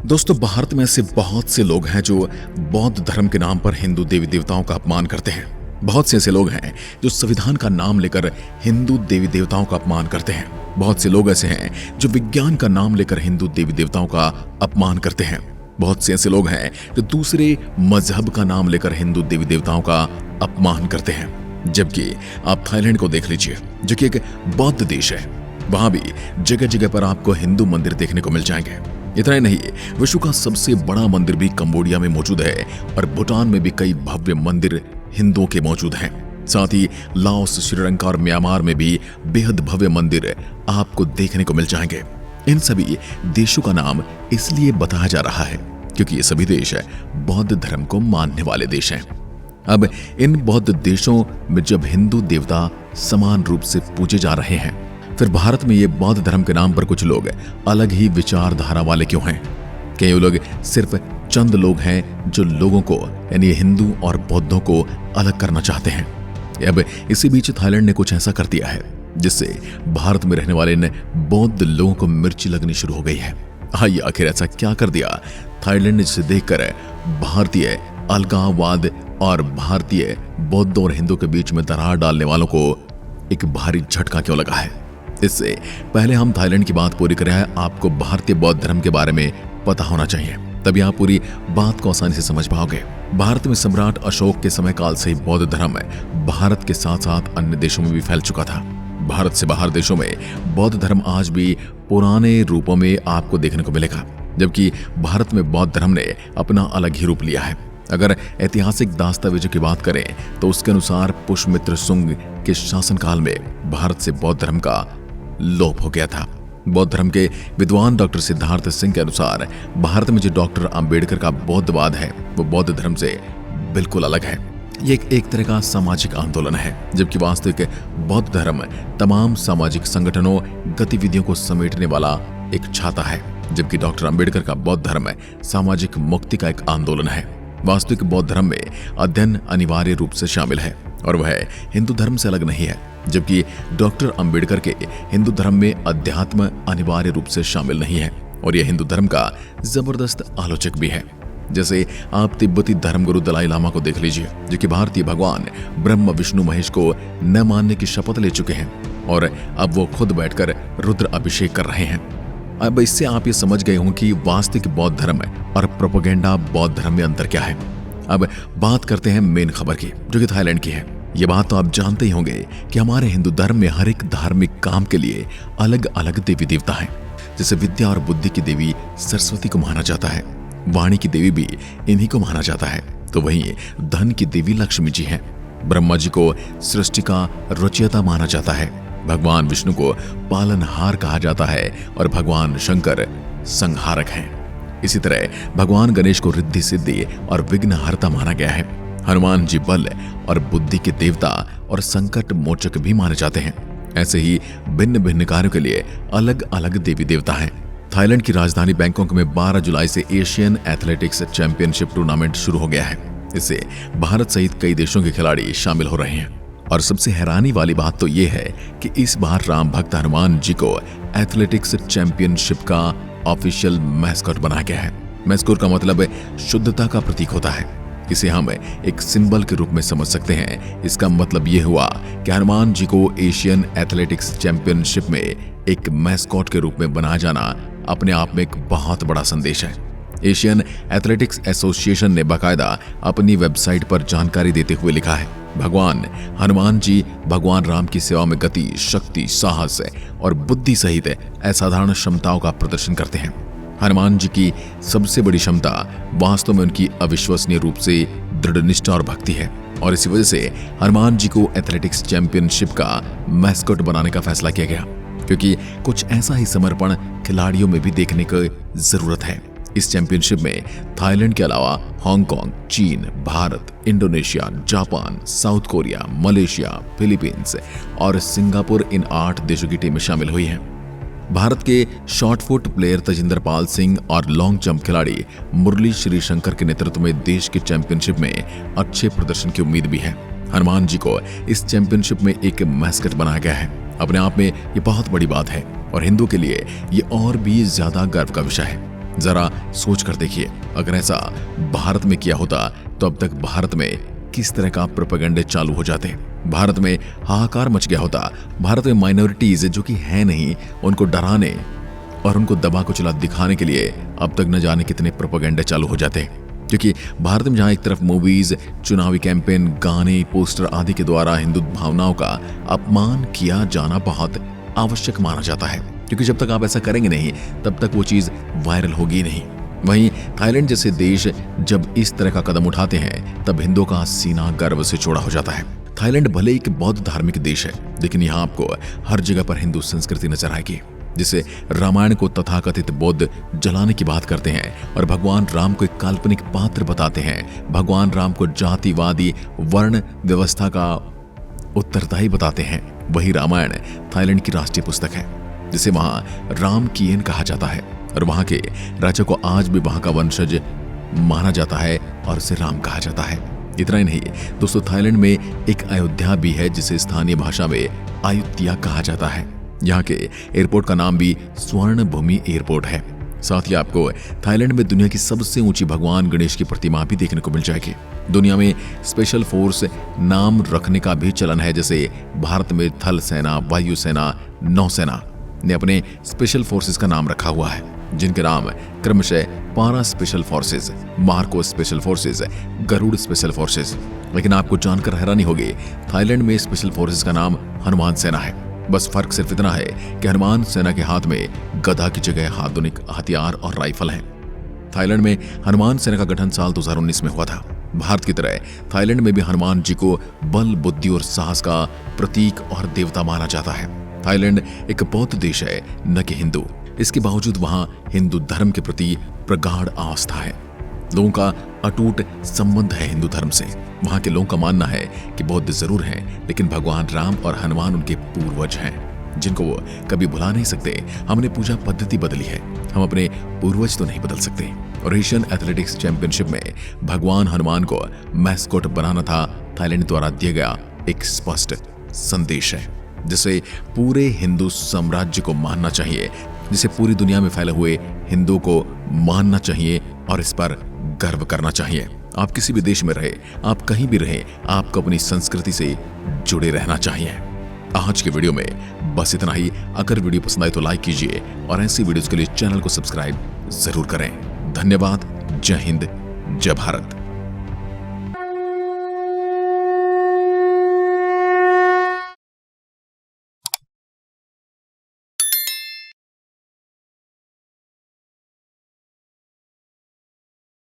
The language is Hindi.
दोस्तों, भारत में ऐसे बहुत से लोग हैं जो बौद्ध धर्म के नाम पर हिंदू देवी देवताओं का अपमान करते हैं। बहुत से ऐसे लोग हैं जो संविधान का नाम लेकर हिंदू देवी देवताओं का अपमान करते हैं। बहुत से लोग ऐसे हैं जो विज्ञान का नाम लेकर हिंदू देवी देवताओं का अपमान करते हैं। बहुत से ऐसे लोग हैं जो दूसरे मजहब का नाम लेकर हिंदू देवी देवताओं का अपमान करते हैं। जबकि आप थाईलैंड को देख लीजिए, जो कि एक बौद्ध देश है। वहां भी जगह जगह पर आपको हिंदू मंदिर देखने को मिल जाएंगे। इतना ही नहीं, विश्व का सबसे बड़ा मंदिर भी कंबोडिया में मौजूद है और भूटान में भी कई भव्य मंदिर हिंदुओं के मौजूद हैं। साथ ही लाओस, श्रीलंका और म्यांमार में भी बेहद भव्य मंदिर आपको देखने को मिल जाएंगे। इन सभी देशों का नाम इसलिए बताया जा रहा है क्योंकि ये सभी देश बौद्ध धर्म को मानने वाले देश हैं। अब इन बौद्ध देशों में जब हिंदू देवता समान रूप से पूजे जा रहे हैं, फिर भारत में ये बौद्ध धर्म के नाम पर कुछ लोग अलग ही विचारधारा वाले क्यों हैं? कई लोग सिर्फ चंद लोग हैं जो लोगों को यानी हिंदू और बौद्धों को अलग करना चाहते हैं। अब इसी बीच थाईलैंड ने कुछ ऐसा कर दिया है जिससे भारत में रहने वाले इन बौद्ध लोगों को मिर्ची लगनी शुरू हो गई है। आइए, आखिर ऐसा क्या कर दिया थाईलैंड ने जिसे देखकर भारतीय अलगाववाद और भारतीय बौद्ध और हिंदू के बीच में दरार डालने वालों को एक भारी झटका क्यों लगा है? इससे पहले हम थाईलैंड की बात पूरी करें, आपको भारतीय बौद्ध धर्म के बारे में पता होना चाहिए, तभी आप पूरी बात को आसानी से समझ पाओगे। भारत में सम्राट अशोक के समय काल से ही बौद्ध धर्म भारत के साथ साथ अन्य देशों में भी फैल चुका था। भारत से बाहर देशों में बौद्ध धर्म आज भी पुराने रूपों में आपको देखने को मिलेगा, जबकि भारत में बौद्ध धर्म ने अपना अलग ही रूप लिया है। अगर ऐतिहासिक दस्तावेजों की बात करें तो उसके अनुसार पुष्यमित्र सुंग के शासनकाल में भारत से बौद्ध धर्म का लोप हो गया था। बौद्ध धर्म के विद्वान डॉक्टर सिद्धार्थ सिंह के अनुसार भारत में जो डॉक्टर अंबेडकर का बौद्धवाद है वो बौद्ध धर्म से बिल्कुल अलग है। ये एक तरह का सामाजिक आंदोलन है, जबकि वास्तविक बौद्ध धर्म तमाम सामाजिक संगठनों गतिविधियों को समेटने वाला एक छाता है, जबकि डॉक्टर अंबेडकर का बौद्ध धर्म सामाजिक मुक्ति का एक आंदोलन है। वास्तविक बौद्ध धर्म में अध्ययन अनिवार्य रूप से शामिल है और वह हिंदू धर्म से अलग नहीं है, जबकि डॉक्टर अंबेडकर के हिंदू धर्म में अध्यात्म अनिवार्य रूप से शामिल नहीं है और यह हिंदू धर्म का जबरदस्त आलोचक भी है। जैसे आप तिब्बती धर्मगुरु दलाई लामा को देख लीजिए, जो कि भारतीय भगवान ब्रह्मा विष्णु महेश को न मानने की शपथ ले चुके हैं और अब वो खुद बैठकर रुद्र अभिषेक कर रहे हैं। अब इससे आप ये समझ गए होंगे कि वास्तविक बौद्ध धर्म और प्रोपेगेंडा बौद्ध धर्म में अंतर क्या है। अब बात करते हैं मेन खबर की, जो कि थाईलैंड की है। ये बात तो आप जानते ही होंगे कि हमारे हिंदू धर्म में हर एक धार्मिक काम के लिए अलग अलग देवी देवता हैं। जैसे विद्या और बुद्धि की देवी सरस्वती को माना जाता है, वाणी की देवी भी इन्हीं को माना जाता है, तो वहीं धन की देवी लक्ष्मी जी हैं। ब्रह्मा जी को सृष्टि का रचयिता माना जाता है, भगवान विष्णु को पालनहार कहा जाता है और भगवान शंकर संहारक हैं। इसी तरह भगवान गणेश को रिद्धि सिद्धि और विघ्नहर्ता माना गया है। हनुमान जी बल और बुद्धि के देवता और संकट मोचक भी माने जाते हैं। ऐसे ही भिन्न भिन्न कार्यों के लिए अलग अलग देवी देवता हैं। थाईलैंड की राजधानी बैंकॉक में 12 जुलाई से एशियन एथलेटिक्स चैंपियनशिप टूर्नामेंट शुरू हो गया है। इससे भारत सहित कई देशों के खिलाड़ी शामिल हो रहे हैं और सबसे हैरानी वाली बात तो ये है कि इस बार राम भक्त हनुमान जी को एथलेटिक्स चैंपियनशिप का ऑफिशियल मैस्कॉट बनाया गया है। मैस्कॉट का मतलब शुद्धता का प्रतीक होता है। इसे हम एक सिंबल के रूप में समझ सकते हैं। इसका मतलब यह हुआ कि हनुमान जी को एशियन एथलेटिक्स चैंपियनशिप में एक मैस्कॉट के रूप में बनाया जाना अपने आप में एक बहुत बड़ा संदेश है। एशियन एथलेटिक्स एसोसिएशन ने बाकायदा अपनी वेबसाइट पर जानकारी देते हुए लिखा है, भगवान हनुमान जी भगवान राम की सेवा में गति, शक्ति, साहस और बुद्धि सहित असाधारण क्षमताओं का प्रदर्शन करते हैं। हनुमान जी की सबसे बड़ी क्षमता वास्तव में उनकी अविश्वसनीय रूप से दृढ़ निष्ठा और भक्ति है और इसी वजह से हनुमान जी को एथलेटिक्स चैंपियनशिप का मैस्कॉट बनाने का फैसला किया गया, क्योंकि कुछ ऐसा ही समर्पण खिलाड़ियों में भी देखने की जरूरत है। इस चैंपियनशिप में थाईलैंड के अलावा हांगकांग, चीन, Bharat, Indonesia, Japan, south Korea, Malaysia, Philippines और सिंगापुर इन 8 देशों की टीमें शामिल हुई हैं। भारत के शॉटपुट प्लेयर तजिंदर पाल सिंह और लॉन्ग जंप खिलाड़ी मुरली श्रीशंकर के नेतृत्व में देश के चैंपियनशिप में अच्छे प्रदर्शन की उम्मीद भी है। हनुमान जी को इस चैंपियनशिप में एक मैस्कट बनाया गया है। अपने आप में ये बहुत बड़ी बात है और हिंदू के लिए ये और भी ज्यादा गर्व का विषय है। जरा सोच कर देखिए, अगर ऐसा भारत में किया होता तो अब तक भारत में किस तरह का प्रोपेगेंडे चालू हो जाते। भारत में हाहाकार मच गया होता। भारत में माइनॉरिटीज जो कि है नहीं, उनको डराने और उनको दबा कुचला दिखाने के लिए अब तक न जाने कितने प्रोपेगेंडे चालू हो जाते। क्योंकि भारत में जहां एक तरफ मूवीज, चुनावी कैंपेन, गाने, पोस्टर आदि के द्वारा हिंदू भावनाओं का अपमान किया जाना बहुत आवश्यक माना जाता है, क्योंकि जब तक आप ऐसा करेंगे नहीं तब तक वो चीज वायरल होगी नहीं। वहीं थाईलैंड जैसे देश जब इस तरह का कदम उठाते हैं तब हिंदुओं का सीना गर्व से चौड़ा हो जाता है। थाईलैंड भले एक बौद्ध धार्मिक देश है, लेकिन यहाँ आपको हर जगह पर हिंदू संस्कृति नजर आएगी, जिसे रामायण को तथाकथित बौद्ध जलाने की बात करते हैं और भगवान राम को एक काल्पनिक पात्र बताते हैं। भगवान राम को जातिवादी वर्ण व्यवस्था का उत्तरदायी बताते हैं। वही रामायण थाईलैंड की राष्ट्रीय पुस्तक है, जिसे वहां राम कीन कहा जाता है और वहां के राजा को आज भी वहां का वंशज माना जाता है और उसे राम कहा जाता है। इतना ही नहीं दोस्तों, थाईलैंड में एक अयोध्या भी है, जिसे स्थानीय भाषा में अयुत्या कहा जाता है। यहाँ के एयरपोर्ट का नाम भी स्वर्ण भूमि एयरपोर्ट है। साथ ही आपको थाईलैंड में दुनिया की सबसे ऊंची भगवान गणेश की प्रतिमा भी देखने को मिल जाएगी। दुनिया में स्पेशल फोर्स नाम रखने का भी चलन है, जैसे भारत में थल सेना, वायु सेना, नौसेना ने अपने स्पेशल फोर्सेस का नाम रखा हुआ है, जिनके नाम क्रमशः para special forces, MARCOS special forces, Garud special forces. लेकिन आपको जानकर हैरानी होगी, थाईलैंड में स्पेशल फोर्सेस का नाम हनुमान सेना है। बस फर्क सिर्फ इतना है कि हनुमान सेना के हाथ में गदा की जगह आधुनिक हथियार और राइफल हैं। थाईलैंड में हनुमान सेना का गठन साल 2019 में हुआ था। भारत की तरह थाईलैंड में भी हनुमान जी को बल, बुद्धि और साहस का प्रतीक और देवता माना जाता है। थाईलैंड एक बौद्ध देश है, न कि हिंदू। इसके बावजूद वहां हिंदू धर्म के प्रति प्रगाढ़ आस्था है। लोगों का अटूट संबंध है हिंदू धर्म से। वहां के लोगों का मानना है कि बौद्ध जरूर हैं, लेकिन भगवान राम और हनुमान उनके पूर्वज हैं, जिनको वो कभी भुला नहीं सकते। हमने पूजा पद्धति बदली है, हम अपने पूर्वज तो नहीं बदल सकते। और एशियन एथलेटिक्स चैंपियनशिप में भगवान हनुमान को मैस्कॉट बनाना था थाईलैंड द्वारा दिया गया एक स्पष्ट संदेश है, जिसे पूरे हिंदू साम्राज्य को मानना चाहिए, जिसे पूरी दुनिया में फैले हुए हिंदुओं को मानना चाहिए और इस पर गर्व करना चाहिए। आप किसी भी देश में रहे, आप कहीं भी रहे, आपको अपनी संस्कृति से जुड़े रहना चाहिए। आज के वीडियो में बस इतना ही। अगर वीडियो पसंद आए तो लाइक कीजिए और ऐसी वीडियोस के लिए चैनल को सब्सक्राइब जरूर करें। धन्यवाद। जय हिंद, जय भारत।